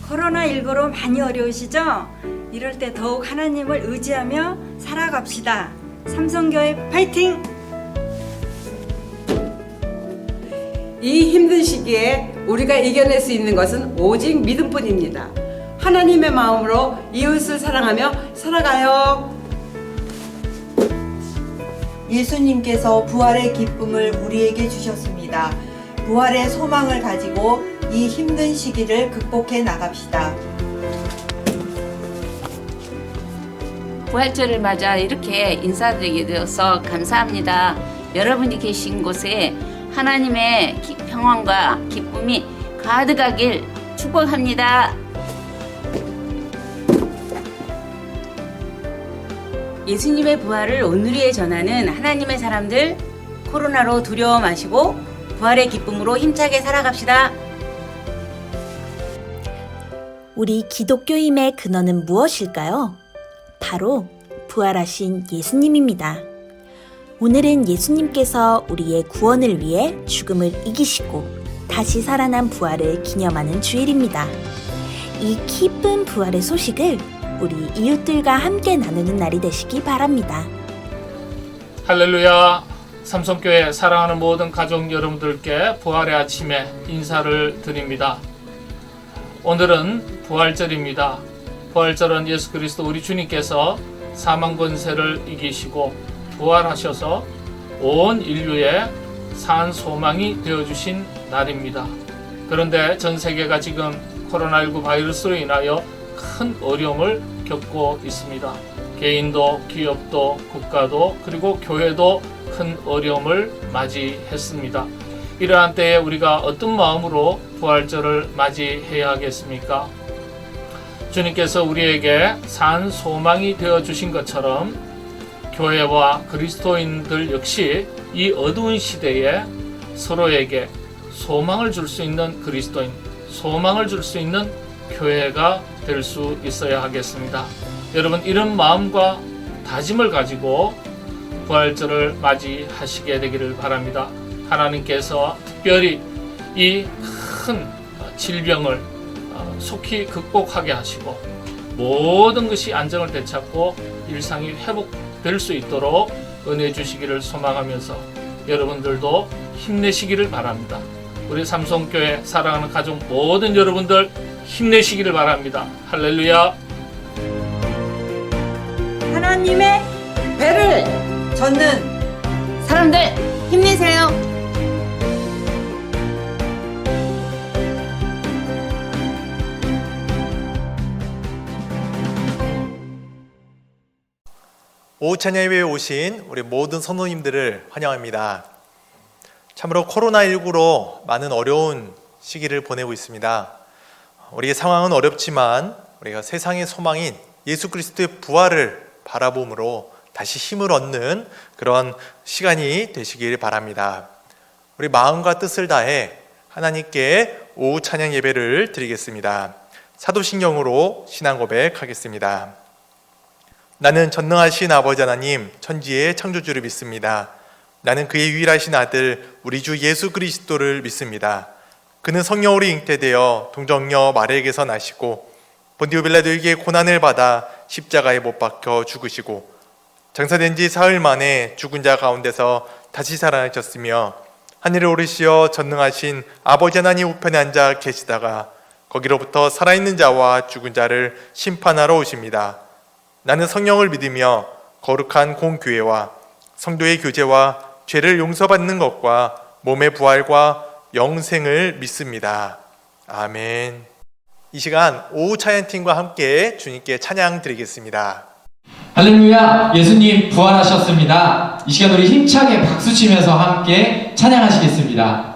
코로나19로 많이 어려우시죠? 이럴 때 더욱 하나님을 의지하며 살아갑시다. 삼성교회 파이팅! 이 힘든 시기에 우리가 이겨낼 수 있는 것은 오직 믿음뿐입니다. 하나님의 마음으로 이웃을 사랑하며 살아가요. 예수님께서 부활의 기쁨을 우리에게 주셨습니다. 부활의 소망을 가지고 이 힘든 시기를 극복해 나갑시다. 부활절을 맞아 이렇게 인사드리게 되어서 감사합니다. 여러분이 계신 곳에 하나님의 평안과 기쁨이 가득하길 축복합니다. 예수님의 부활을 온누리에 전하는 하나님의 사람들, 코로나로 두려워 마시고 부활의 기쁨으로 힘차게 살아갑시다. 우리 기독교임의 근원은 무엇일까요? 바로 부활하신 예수님입니다. 오늘은 예수님께서 우리의 구원을 위해 죽음을 이기시고 다시 살아난 부활을 기념하는 주일입니다. 이 기쁜 부활의 소식을 우리 이웃들과 함께 나누는 날이 되시기 바랍니다. 할렐루야. 삼성교회 사랑하는 모든 가족 여러분들께 부활의 아침에 인사를 드립니다. 오늘은 부활절입니다. 부활절은 예수 그리스도 우리 주님께서 사망 권세를 이기시고 부활하셔서 온 인류의 산 소망이 되어주신 날입니다. 그런데 전 세계가 지금 코로나19 바이러스로 인하여 큰 어려움을 겪고 있습니다. 개인도, 기업도, 국가도, 그리고 교회도 큰 어려움을 맞이했습니다. 이러한 때에 우리가 어떤 마음으로 부활절을 맞이해야 하겠습니까? 주님께서 우리에게 산 소망이 되어 주신 것처럼 교회와 그리스도인들 역시 이 어두운 시대에 서로에게 소망을 줄 수 있는 그리스도인, 소망을 줄 수 있는 교회가 될 수 있어야 하겠습니다. 여러분, 이런 마음과 다짐을 가지고 부활절을 맞이하시게 되기를 바랍니다. 하나님께서 특별히 이 큰 질병을 속히 극복하게 하시고 모든 것이 안정을 되찾고 일상이 회복될 수 있도록 은혜 주시기를 소망하면서 여러분들도 힘내시기를 바랍니다. 우리 삼성교회 사랑하는 가족 모든 여러분들 힘내시기를 바랍니다. 할렐루야. 하나님의 배를 저는 사람들 힘내세요. 오후 찬양 예배에 오신 우리 모든 성도님들을 환영합니다. 참으로 코로나19로 많은 어려운 시기를 보내고 있습니다. 우리의 상황은 어렵지만 우리가 세상의 소망인 예수 그리스도의 부활을 바라봄으로 다시 힘을 얻는 그런 시간이 되시길 바랍니다. 우리 마음과 뜻을 다해 하나님께 오후 찬양 예배를 드리겠습니다. 사도신경으로 신앙 고백하겠습니다. 나는 전능하신 아버지 하나님 천지의 창조주를 믿습니다. 나는 그의 유일하신 아들 우리 주 예수 그리스도를 믿습니다. 그는 성령으로 잉태되어 동정녀 마리아에게서 나시고 본디오 빌라도에게 고난을 받아 십자가에 못 박혀 죽으시고 장사된 지 사흘 만에 죽은 자 가운데서 다시 살아나셨으며 하늘에 오르시어 전능하신 아버지 하나님 우편에 앉아 계시다가 거기로부터 살아있는 자와 죽은 자를 심판하러 오십니다. 나는 성령을 믿으며 거룩한 공교회와 성도의 교제와 죄를 용서받는 것과 몸의 부활과 영생을 믿습니다. 아멘. 이 시간 오후 찬양팀과 함께 주님께 찬양 드리겠습니다. 할렐루야! 예수님 부활하셨습니다. 이 시간 우리 힘차게 박수치면서 함께 찬양하시겠습니다.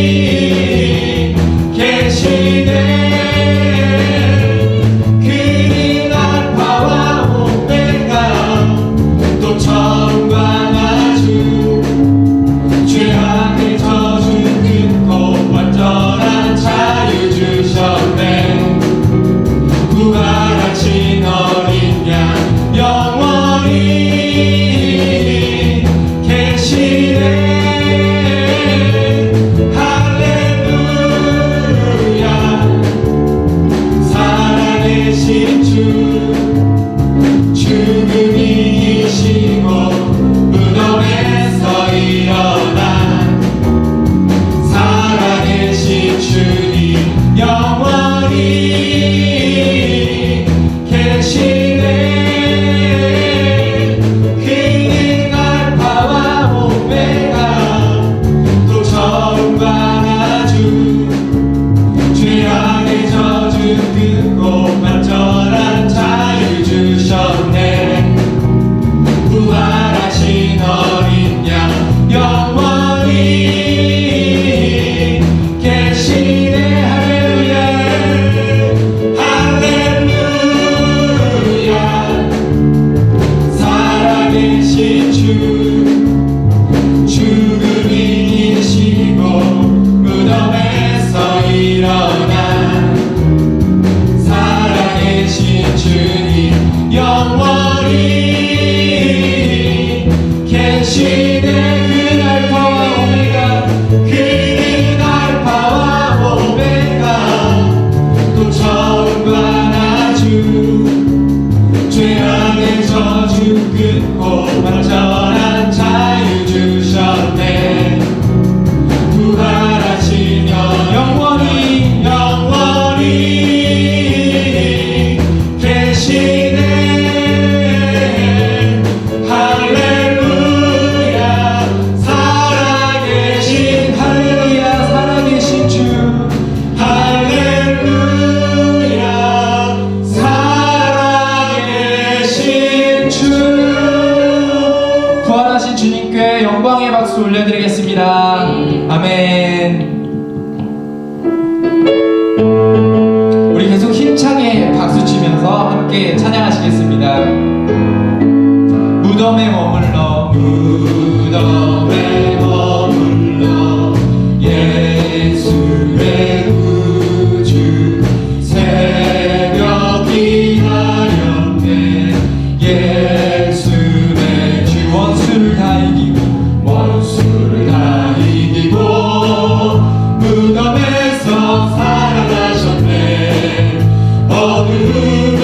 영원히 계시 영원한 살아계신 주님 영원히 계시네. 그는 알파와 오메가, 그는 알파와 오메가, 또 처음과 나중 죄악의 저주 끊고 완전한 자유 주셨네. 부활하신 영원히 영원히 계시네. 할렐루야 살아계신, 할렐루야 살아계신 주, 할렐루야 살아계신 주. 부활하신 주님께 영광의 박수 올려드리겠습니다. 아멘. 우리 계속 힘차게 박수 치면서 함께 찬양하시겠습니다. 무덤에 머물러, 무덤에 머물러 예수의 구주 새벽 기다렸네. 예수의 주 원수를 다 이기고, 원수를 다 이기고 무덤에서 살아나셨네. 어둠을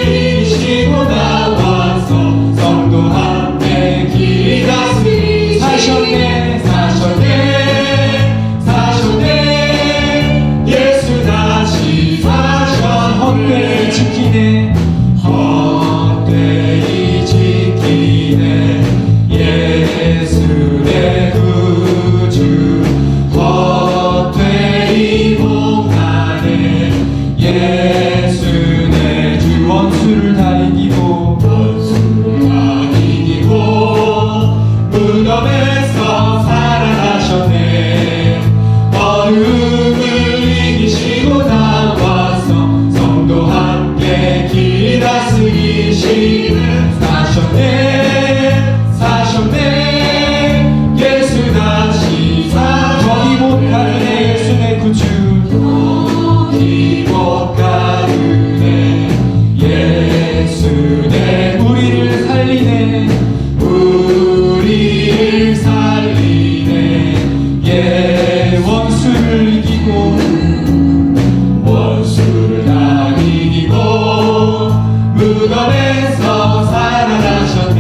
이기시고 나와서 성도 함께 길 다스리 사셨네. 사셨네 사셨네. 예수 다시 사셔. 헛되이 지키네, 헛되이 지키네. 예수 내 구주 헛되이 봉하네. 예수 내 주 원수를 다 이기고, 원수를 다 이기고 무덤에서 살아나셨네. 어둠을 이기시고 나와서 성도 함께 길 다스리시는 사셨네. 사셨네. 예수 다시 사. 거기 못 가르네. 예수 내 구주 거기 못 가르네. 예수 내 우리를 살리네. 우리를 살리네. 예 원수를 이기고, 원수를 다 이기고 무덤에서 살아나셨네.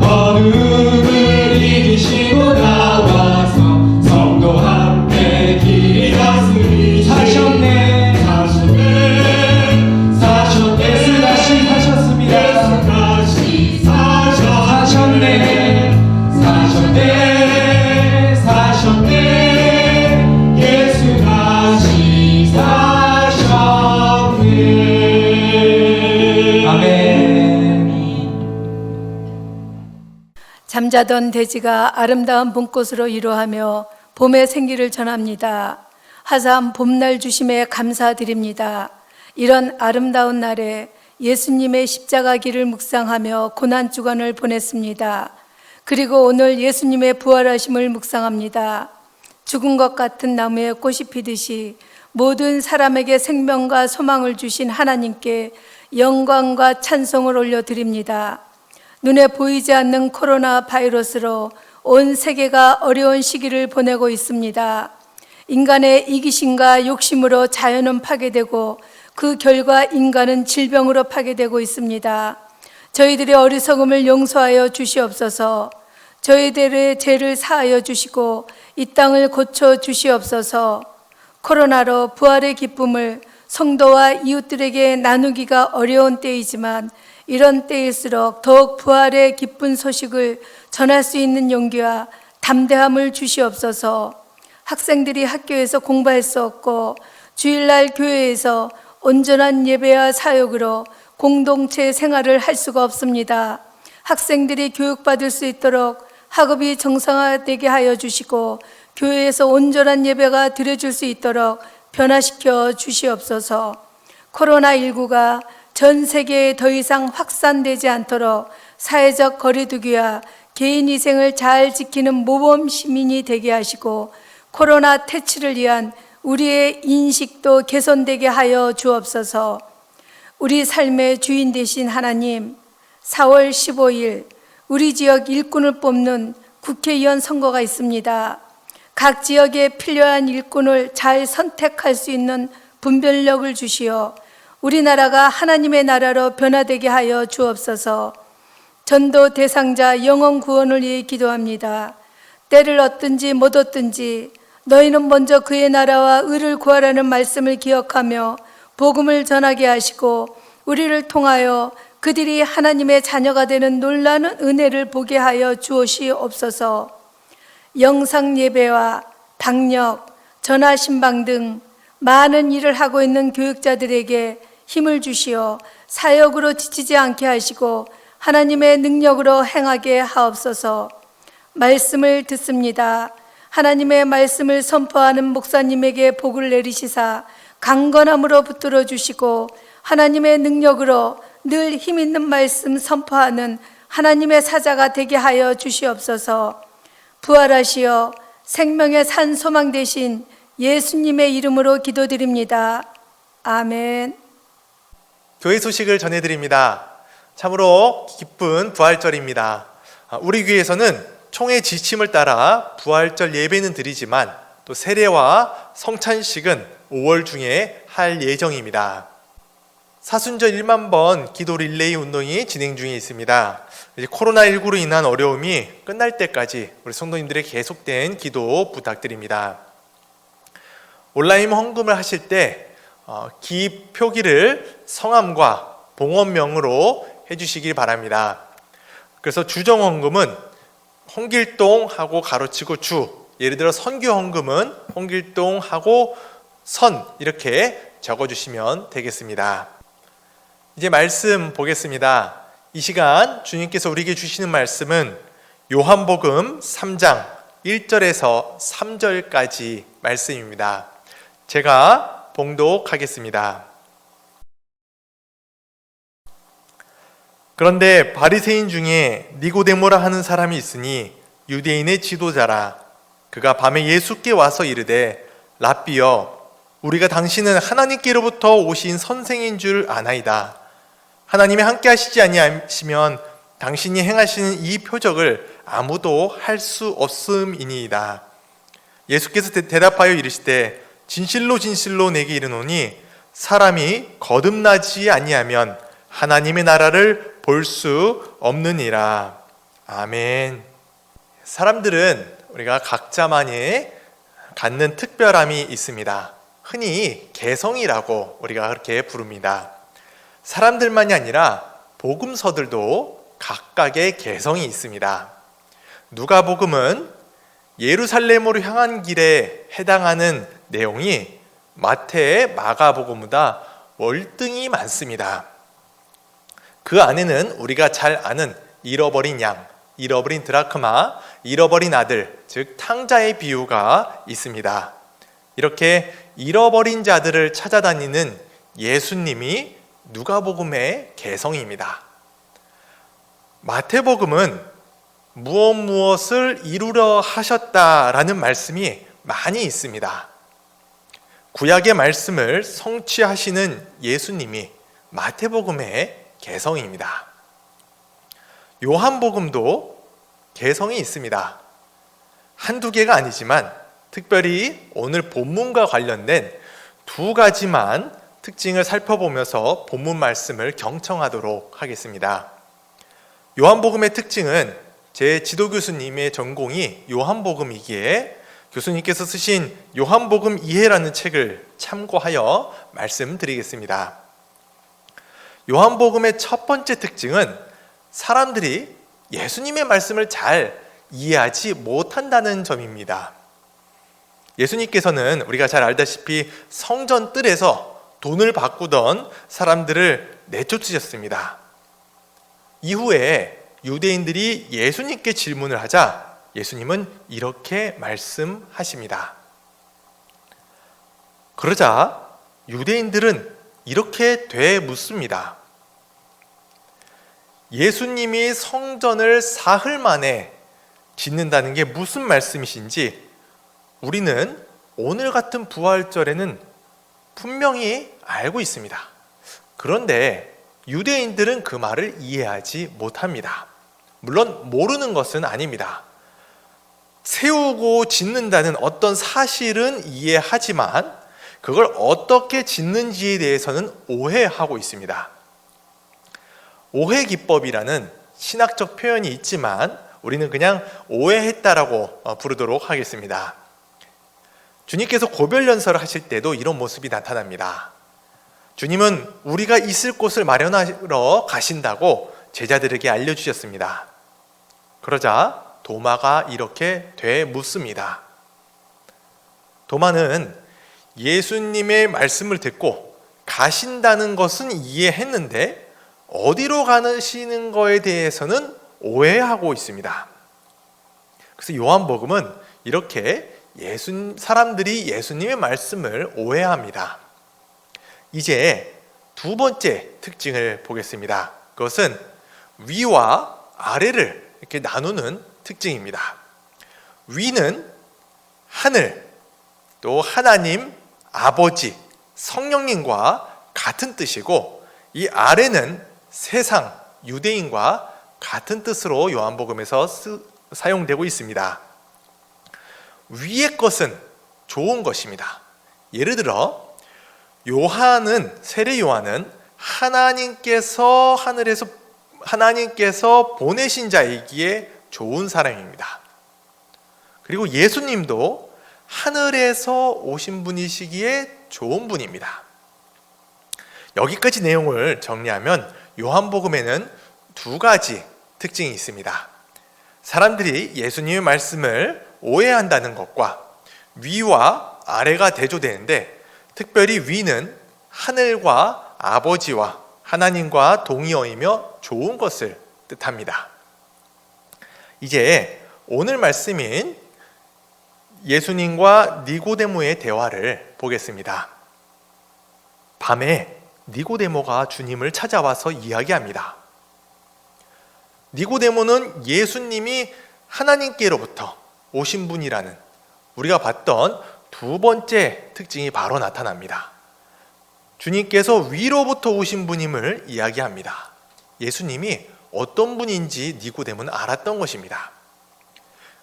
어둠을 이기시고 나와서 성도 함께 길 다스리 사셨네. 사셨네 사셨네. 예수 다시 사셨습니다. 예수 다시 사셨네. 사셨네 사셨네. 예수 다시 사셨네. 아멘. 잠자던 돼지가 아름다운 봄꽃으로 이루하며 봄의 생기를 전합니다. 화사한 봄날 주심에 감사드립니다. 이런 아름다운 날에 예수님의 십자가 길을 묵상하며 고난주간을 보냈습니다. 그리고 오늘 예수님의 부활하심을 묵상합니다. 죽은 것 같은 나무에 꽃이 피듯이 모든 사람에게 생명과 소망을 주신 하나님께 영광과 찬송을 올려드립니다. 눈에 보이지 않는 코로나 바이러스로 온 세계가 어려운 시기를 보내고 있습니다. 인간의 이기심과 욕심으로 자연은 파괴되고 그 결과 인간은 질병으로 파괴되고 있습니다. 저희들의 어리석음을 용서하여 주시옵소서. 저희들의 죄를 사하여 주시고 이 땅을 고쳐 주시옵소서. 코로나로 부활의 기쁨을 성도와 이웃들에게 나누기가 어려운 때이지만 이런 때일수록 더욱 부활의 기쁜 소식을 전할 수 있는 용기와 담대함을 주시옵소서. 학생들이 학교에서 공부할 수 없고 주일날 교회에서 온전한 예배와 사역으로 공동체 생활을 할 수가 없습니다. 학생들이 교육받을 수 있도록 학업이 정상화되게 하여 주시고 교회에서 온전한 예배가 드려질 수 있도록 변화시켜 주시옵소서. 코로나19가 전 세계에 더 이상 확산되지 않도록 사회적 거리두기와 개인 위생을 잘 지키는 모범 시민이 되게 하시고 코로나 퇴치를 위한 우리의 인식도 개선되게 하여 주옵소서. 우리 삶의 주인 되신 하나님, 4월 15일 우리 지역 일꾼을 뽑는 국회의원 선거가 있습니다. 각 지역에 필요한 일꾼을 잘 선택할 수 있는 분별력을 주시어 우리나라가 하나님의 나라로 변화되게 하여 주옵소서. 전도 대상자 영혼 구원을 위해 기도합니다. 때를 얻든지 못 얻든지 너희는 먼저 그의 나라와 의를 구하라는 말씀을 기억하며 복음을 전하게 하시고 우리를 통하여 그들이 하나님의 자녀가 되는 놀라는 은혜를 보게 하여 주옵소서. 영상 예배와 당역, 전화 신방 등 많은 일을 하고 있는 교육자들에게 힘을 주시어 사역으로 지치지 않게 하시고 하나님의 능력으로 행하게 하옵소서. 말씀을 듣습니다. 하나님의 말씀을 선포하는 목사님에게 복을 내리시사 강건함으로 붙들어 주시고 하나님의 능력으로 늘 힘있는 말씀 선포하는 하나님의 사자가 되게 하여 주시옵소서. 부활하시어 생명의 산 소망 되신 예수님의 이름으로 기도드립니다. 아멘. 교회 소식을 전해드립니다. 참으로 기쁜 부활절입니다. 우리 교회에서는 총회 지침을 따라 부활절 예배는 드리지만 또 세례와 성찬식은 5월 중에 할 예정입니다. 사순절 1만 번 기도 릴레이 운동이 진행 중에 있습니다. 이제 코로나19로 인한 어려움이 끝날 때까지 우리 성도님들의 계속된 기도 부탁드립니다. 온라인 헌금을 하실 때 기 표기를 성함과 봉헌명으로 해주시길 바랍니다. 그래서 주정 헌금은 홍길동하고 가로치고 주, 예를 들어 선교 헌금은 홍길동하고 선 이렇게 적어주시면 되겠습니다. 이제 말씀 보겠습니다. 이 시간 주님께서 우리에게 주시는 말씀은 요한복음 3장 1절에서 3절까지 말씀입니다. 제가 봉독하겠습니다. 그런데 바리새인 중에 니고데모라 하는 사람이 있으니 유대인의 지도자라. 그가 밤에 예수께 와서 이르되 랍비여, 우리가 당신은 하나님께로부터 오신 선생인 줄 아나이다. 하나님이 함께 하시지 아니하시면 당신이 행하시는 이 표적을 아무도 할 수 없음이니이다. 예수께서 대답하여 이르시되 진실로 진실로 내게 이르노니 사람이 거듭나지 아니하면 하나님의 나라를 볼 수 없느니라. 아멘. 사람들은 우리가 각자만의 갖는 특별함이 있습니다. 흔히 개성이라고 우리가 그렇게 부릅니다. 사람들만이 아니라 복음서들도 각각의 개성이 있습니다. 누가복음은 예루살렘으로 향한 길에 해당하는 내용이 마태, 마가복음보다 월등히 많습니다. 그 안에는 우리가 잘 아는 잃어버린 양, 잃어버린 드라크마, 잃어버린 아들, 즉 탕자의 비유가 있습니다. 이렇게 잃어버린 자들을 찾아다니는 예수님이 누가복음의 개성입니다. 마태복음은 무엇을 이루려 하셨다라는 말씀이 많이 있습니다. 구약의 말씀을 성취하시는 예수님이 마태복음의 개성입니다. 요한복음도 개성이 있습니다. 한두 개가 아니지만 특별히 오늘 본문과 관련된 두 가지만 특징을 살펴보면서 본문 말씀을 경청하도록 하겠습니다. 요한복음의 특징은 제 지도교수님의 전공이 요한복음이기에 교수님께서 쓰신 요한복음 이해라는 책을 참고하여 말씀드리겠습니다. 요한복음의 첫 번째 특징은 사람들이 예수님의 말씀을 잘 이해하지 못한다는 점입니다. 예수님께서는 우리가 잘 알다시피 성전 뜰에서 돈을 바꾸던 사람들을 내쫓으셨습니다. 이후에 유대인들이 예수님께 질문을 하자 예수님은 이렇게 말씀하십니다. 그러자 유대인들은 이렇게 되묻습니다. 예수님이 성전을 사흘 만에 짓는다는 게 무슨 말씀이신지 우리는 오늘 같은 부활절에는 분명히 알고 있습니다. 그런데 유대인들은 그 말을 이해하지 못합니다. 물론 모르는 것은 아닙니다. 세우고 짓는다는 어떤 사실은 이해하지만 그걸 어떻게 짓는지에 대해서는 오해하고 있습니다. 오해기법이라는 신학적 표현이 있지만 우리는 그냥 오해했다라고 부르도록 하겠습니다. 주님께서 고별연설을 하실 때도 이런 모습이 나타납니다. 주님은 우리가 있을 곳을 마련하러 가신다고 제자들에게 알려주셨습니다. 그러자 도마가 이렇게 되묻습니다. 도마는 예수님의 말씀을 듣고 가신다는 것은 이해했는데 어디로 가시는 거에 대해서는 오해하고 있습니다. 그래서 요한복음은 이렇게 사람들이 예수님의 말씀을 오해합니다. 이제 두 번째 특징을 보겠습니다. 그것은 위와 아래를 이렇게 나누는 특징입니다. 위는 하늘, 또 하나님, 아버지, 성령님과 같은 뜻이고, 이 아래는 세상, 유대인과 같은 뜻으로 요한복음에서 사용되고 있습니다. 위의 것은 좋은 것입니다. 예를 들어 세례 요한은 하나님께서 보내신 자이기에 좋은 사람입니다. 그리고 예수님도 하늘에서 오신 분이시기에 좋은 분입니다. 여기까지 내용을 정리하면 요한복음에는 두 가지 특징이 있습니다. 사람들이 예수님의 말씀을 오해한다는 것과 위와 아래가 대조되는데, 특별히 위는 하늘과 아버지와 하나님과 동의어이며 좋은 것을 뜻합니다. 이제 오늘 말씀인 예수님과 니고데모의 대화를 보겠습니다. 밤에 니고데모가 주님을 찾아와서 이야기합니다. 니고데모는 예수님이 하나님께로부터 오신 분이라는 우리가 봤던 두 번째 특징이 바로 나타납니다. 주님께서 위로부터 오신 분임을 이야기합니다. 예수님이 어떤 분인지 니고데모는 알았던 것입니다.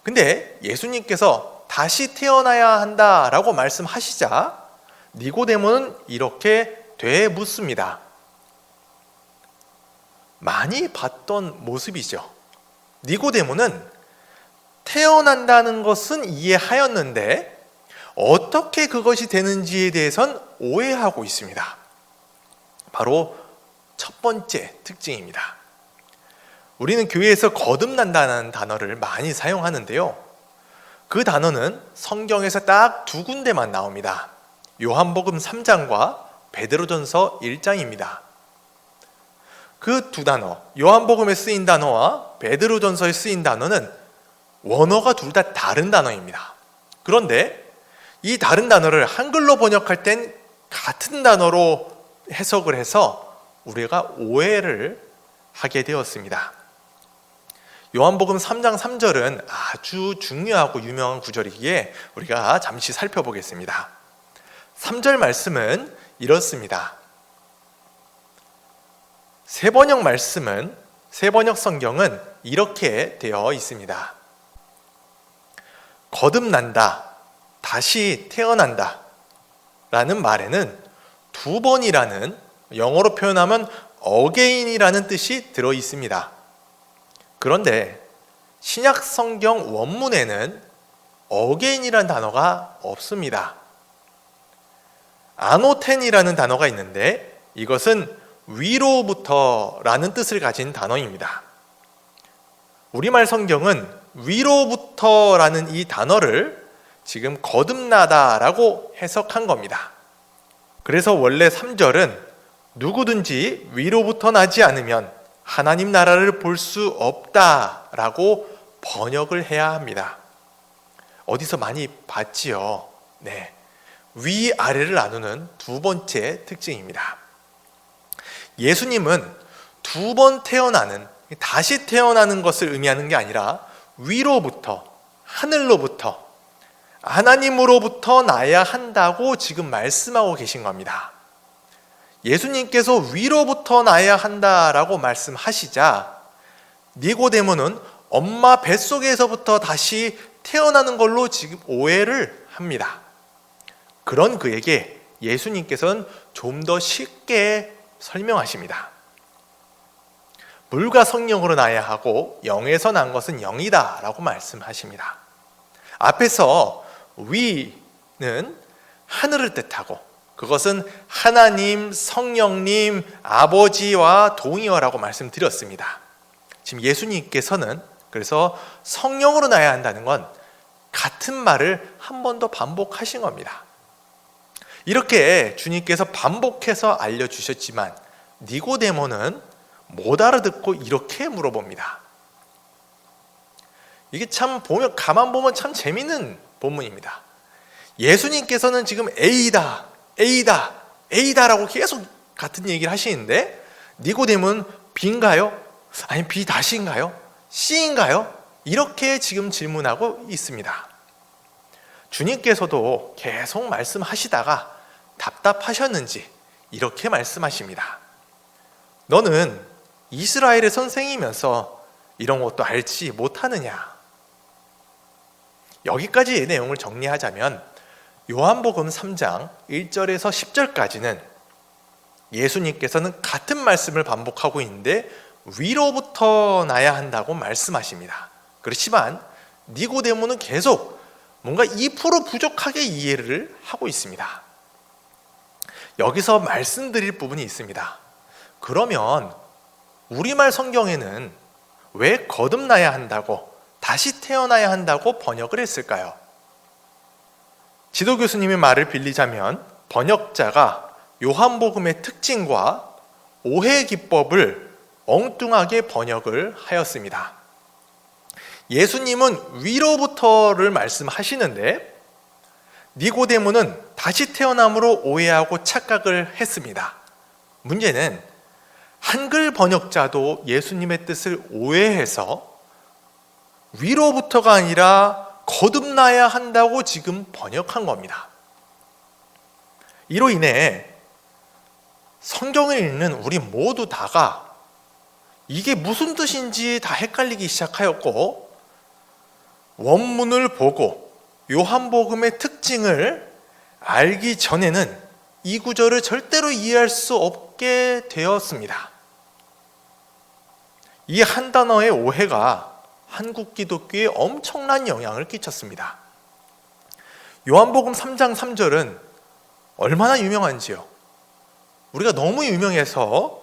근데 예수님께서 다시 태어나야 한다라고 말씀하시자 니고데모는 이렇게 되묻습니다. 많이 봤던 모습이죠. 니고데모는 태어난다는 것은 이해하였는데 어떻게 그것이 되는지에 대해선 오해하고 있습니다. 바로 첫 번째 특징입니다. 우리는 교회에서 거듭난다는 단어를 많이 사용하는데요. 그 단어는 성경에서 딱 두 군데만 나옵니다. 요한복음 3장과 베드로전서 1장입니다. 그 두 단어, 요한복음에 쓰인 단어와 베드로전서에 쓰인 단어는 원어가 둘 다 다른 단어입니다. 그런데 이 다른 단어를 한글로 번역할 땐 같은 단어로 해석을 해서 우리가 오해를 하게 되었습니다. 요한복음 3장 3절은 아주 중요하고 유명한 구절이기에 우리가 잠시 살펴보겠습니다. 3절 말씀은 이렇습니다. 세번역 성경은 이렇게 되어 있습니다. 거듭난다, 다시 태어난다 라는 말에는 두 번이라는, 영어로 표현하면 again이라는 뜻이 들어 있습니다. 그런데 신약 성경 원문에는 again이라는 단어가 없습니다. 아노텐이라는 단어가 있는데 이것은 위로부터라는 뜻을 가진 단어입니다. 우리말 성경은 위로부터라는 이 단어를 지금 거듭나다라고 해석한 겁니다. 그래서 원래 3절은 누구든지 위로부터 나지 않으면 하나님 나라를 볼 수 없다라고 번역을 해야 합니다. 어디서 많이 봤지요? 네. 위아래를 나누는 두 번째 특징입니다. 예수님은 두 번 태어나는, 다시 태어나는 것을 의미하는 게 아니라 위로부터, 하늘로부터, 하나님으로부터 나야 한다고 지금 말씀하고 계신 겁니다. 예수님께서 위로부터 나야 한다라고 말씀하시자 니고데모는 엄마 뱃속에서부터 다시 태어나는 걸로 지금 오해를 합니다. 그런 그에게 예수님께서는 좀 더 쉽게 설명하십니다. 물과 성령으로 나야 하고 영에서 난 것은 영이다 라고 말씀하십니다. 앞에서 위는 하늘을 뜻하고 그것은 하나님, 성령님, 아버지와 동의어라고 말씀드렸습니다. 지금 예수님께서는 그래서 성령으로 나야 한다는 건 같은 말을 한 번 더 반복하신 겁니다. 이렇게 주님께서 반복해서 알려주셨지만 니고데모는 못 알아듣고 이렇게 물어봅니다. 이게 참 보면 가만 보면 참 재밌는 본문입니다. 예수님께서는 지금 A다, A다, A다라고 계속 같은 얘기를 하시는데 니고데모는 B인가요? 아니 B 다시인가요? C인가요? 이렇게 지금 질문하고 있습니다. 주님께서도 계속 말씀하시다가 답답하셨는지 이렇게 말씀하십니다. 너는 이스라엘의 선생이면서 이런 것도 알지 못하느냐? 여기까지의 내용을 정리하자면 요한복음 3장 1절에서 10절까지는 예수님께서는 같은 말씀을 반복하고 있는데 위로부터 나야 한다고 말씀하십니다. 그렇지만 니고데모는 계속 뭔가 2% 부족하게 이해를 하고 있습니다. 여기서 말씀드릴 부분이 있습니다. 그러면 우리말 성경에는 왜 거듭나야 한다고, 다시 태어나야 한다고 번역을 했을까요? 지도교수님의 말을 빌리자면 번역자가 요한복음의 특징과 오해 기법을 엉뚱하게 번역을 하였습니다. 예수님은 위로부터를 말씀하시는데 니고데모는 다시 태어남으로 오해하고 착각을 했습니다. 문제는 한글 번역자도 예수님의 뜻을 오해해서 위로부터가 아니라 거듭나야 한다고 지금 번역한 겁니다. 이로 인해 성경을 읽는 우리 모두 다가 이게 무슨 뜻인지 다 헷갈리기 시작하였고 원문을 보고 요한복음의 특징을 알기 전에는 이 구절을 절대로 이해할 수 없게 되었습니다. 이 한 단어의 오해가 한국 기독교에 엄청난 영향을 끼쳤습니다. 요한복음 3장 3절은 얼마나 유명한지요. 우리가 너무 유명해서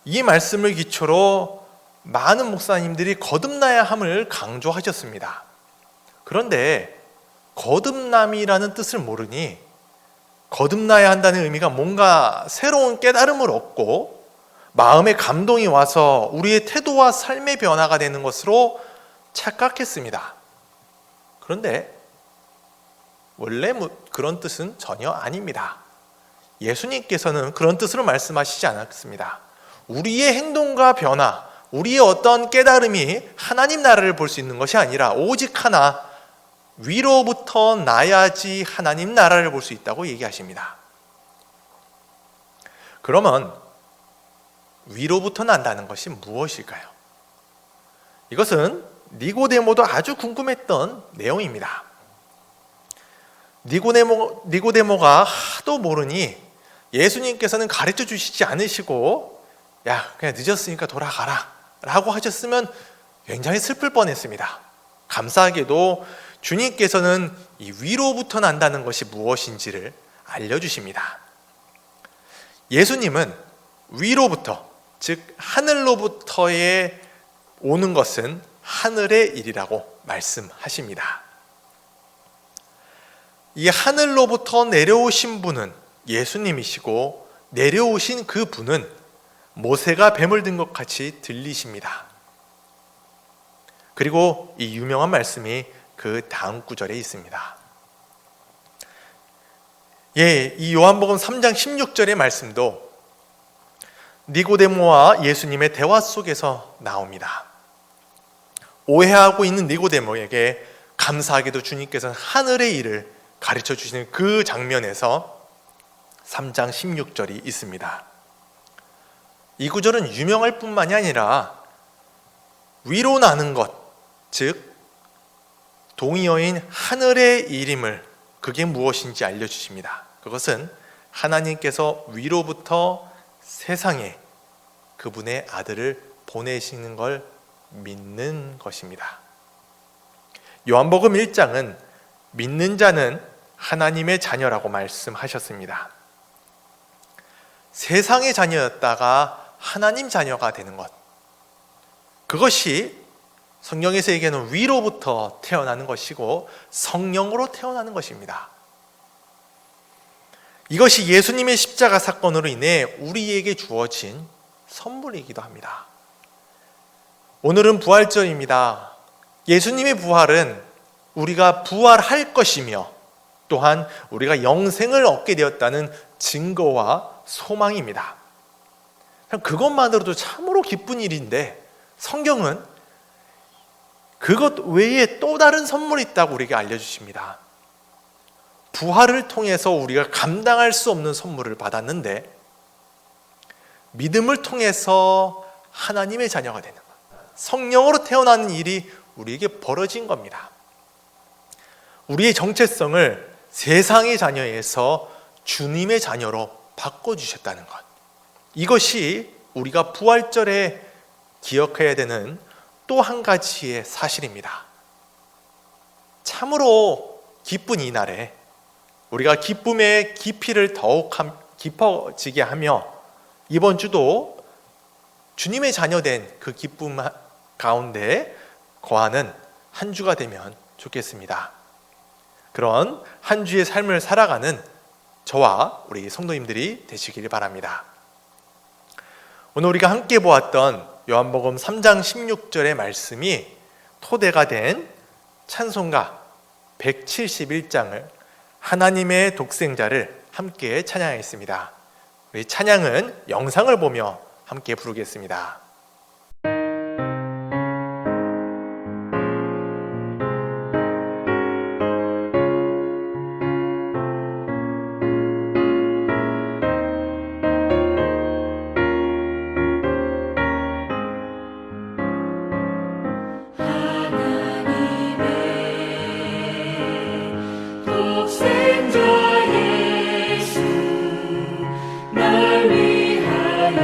이 말씀을 기초로 많은 목사님들이 거듭나야 함을 강조하셨습니다. 그런데 거듭남이라는 뜻을 모르니 거듭나야 한다는 의미가 뭔가 새로운 깨달음을 얻고 마음의 감동이 와서 우리의 태도와 삶의 변화가 되는 것으로 착각했습니다. 그런데 원래 그런 뜻은 전혀 아닙니다. 예수님께서는 그런 뜻으로 말씀하시지 않았습니다. 우리의 행동과 변화, 우리의 어떤 깨달음이 하나님 나라를 볼 수 있는 것이 아니라 오직 하나, 위로부터 나야지 하나님 나라를 볼 수 있다고 얘기하십니다. 그러면 위로부터 난다는 것이 무엇일까요? 이것은 니고데모도 아주 궁금했던 내용입니다. 니고데모가 하도 모르니 예수님께서는 가르쳐 주시지 않으시고 야 그냥 늦었으니까 돌아가라 라고 하셨으면 굉장히 슬플 뻔했습니다. 감사하게도 주님께서는 이 위로부터 난다는 것이 무엇인지를 알려주십니다. 예수님은 위로부터, 즉 하늘로부터에 오는 것은 하늘의 일이라고 말씀하십니다. 이 하늘로부터 내려오신 분은 예수님이시고 내려오신 그 분은 모세가 뱀을 든 것 같이 들리십니다. 그리고 이 유명한 말씀이 그 다음 구절에 있습니다. 이 요한복음 3장 16절의 말씀도 니고데모와 예수님의 대화 속에서 나옵니다. 오해하고 있는 니고데모에게 감사하게도 주님께서는 하늘의 일을 가르쳐 주시는 그 장면에서 3장 16절이 있습니다. 이 구절은 유명할 뿐만이 아니라 위로 나는 것, 즉 동의어인 하늘의 일임을 그게 무엇인지 알려주십니다. 그것은 하나님께서 위로부터 세상에 그분의 아들을 보내시는 걸 믿는 것입니다. 요한복음 1장은 믿는 자는 하나님의 자녀라고 말씀하셨습니다. 세상의 자녀였다가 하나님 자녀가 되는 것, 그것이 성경에서 얘기하는 위로부터 태어나는 것이고 성령으로 태어나는 것입니다. 이것이 예수님의 십자가 사건으로 인해 우리에게 주어진 선물이기도 합니다. 오늘은 부활절입니다. 예수님의 부활은 우리가 부활할 것이며 또한 우리가 영생을 얻게 되었다는 증거와 소망입니다. 그것만으로도 참으로 기쁜 일인데 성경은 그것 외에 또 다른 선물이 있다고 우리에게 알려주십니다. 부활을 통해서 우리가 감당할 수 없는 선물을 받았는데 믿음을 통해서 하나님의 자녀가 되는 것, 성령으로 태어나는 일이 우리에게 벌어진 겁니다. 우리의 정체성을 세상의 자녀에서 주님의 자녀로 바꿔주셨다는 것, 이것이 우리가 부활절에 기억해야 되는 또 한 가지의 사실입니다. 참으로 기쁜 이 날에 우리가 기쁨의 깊이를 더욱 깊어지게 하며 이번 주도 주님의 자녀된 그 기쁨 가운데 거하는 한 주가 되면 좋겠습니다. 그런 한 주의 삶을 살아가는 저와 우리 성도님들이 되시길 바랍니다. 오늘 우리가 함께 보았던 요한복음 3장 16절의 말씀이 토대가 된 찬송가 171장을 하나님의 독생자를 함께 찬양하겠습니다. 우리 찬양은 영상을 보며 함께 부르겠습니다. 날 위하여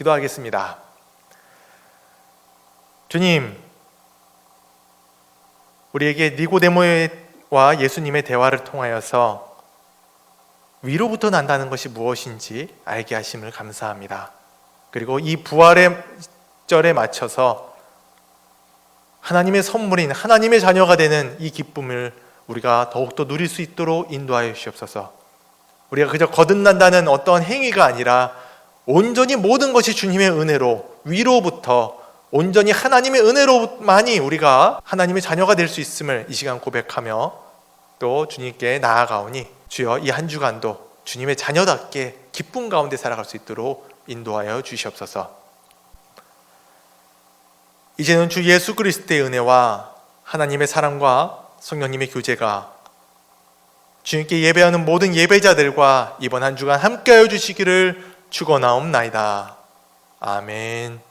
기도하겠습니다. 주님, 우리에게 니고데모와 예수님의 대화를 통하여서 위로부터 난다는 것이 무엇인지 알게 하심을 감사합니다. 그리고 이 부활의 절에 맞춰서 하나님의 선물인 하나님의 자녀가 되는 이 기쁨을 우리가 더욱더 누릴 수 있도록 인도하여 주시옵소서. 우리가 그저 거듭난다는 어떤 행위가 아니라 온전히 모든 것이 주님의 은혜로, 위로부터 온전히 하나님의 은혜로만이 우리가 하나님의 자녀가 될 수 있음을 이 시간 고백하며 또 주님께 나아가오니 주여 이 한 주간도 주님의 자녀답게 기쁨 가운데 살아갈 수 있도록 인도하여 주시옵소서. 이제는 주 예수 그리스도의 은혜와 하나님의 사랑과 성령님의 교제가 주님께 예배하는 모든 예배자들과 이번 한 주간 함께하여 주시기를 축원하옵나이다. 아멘.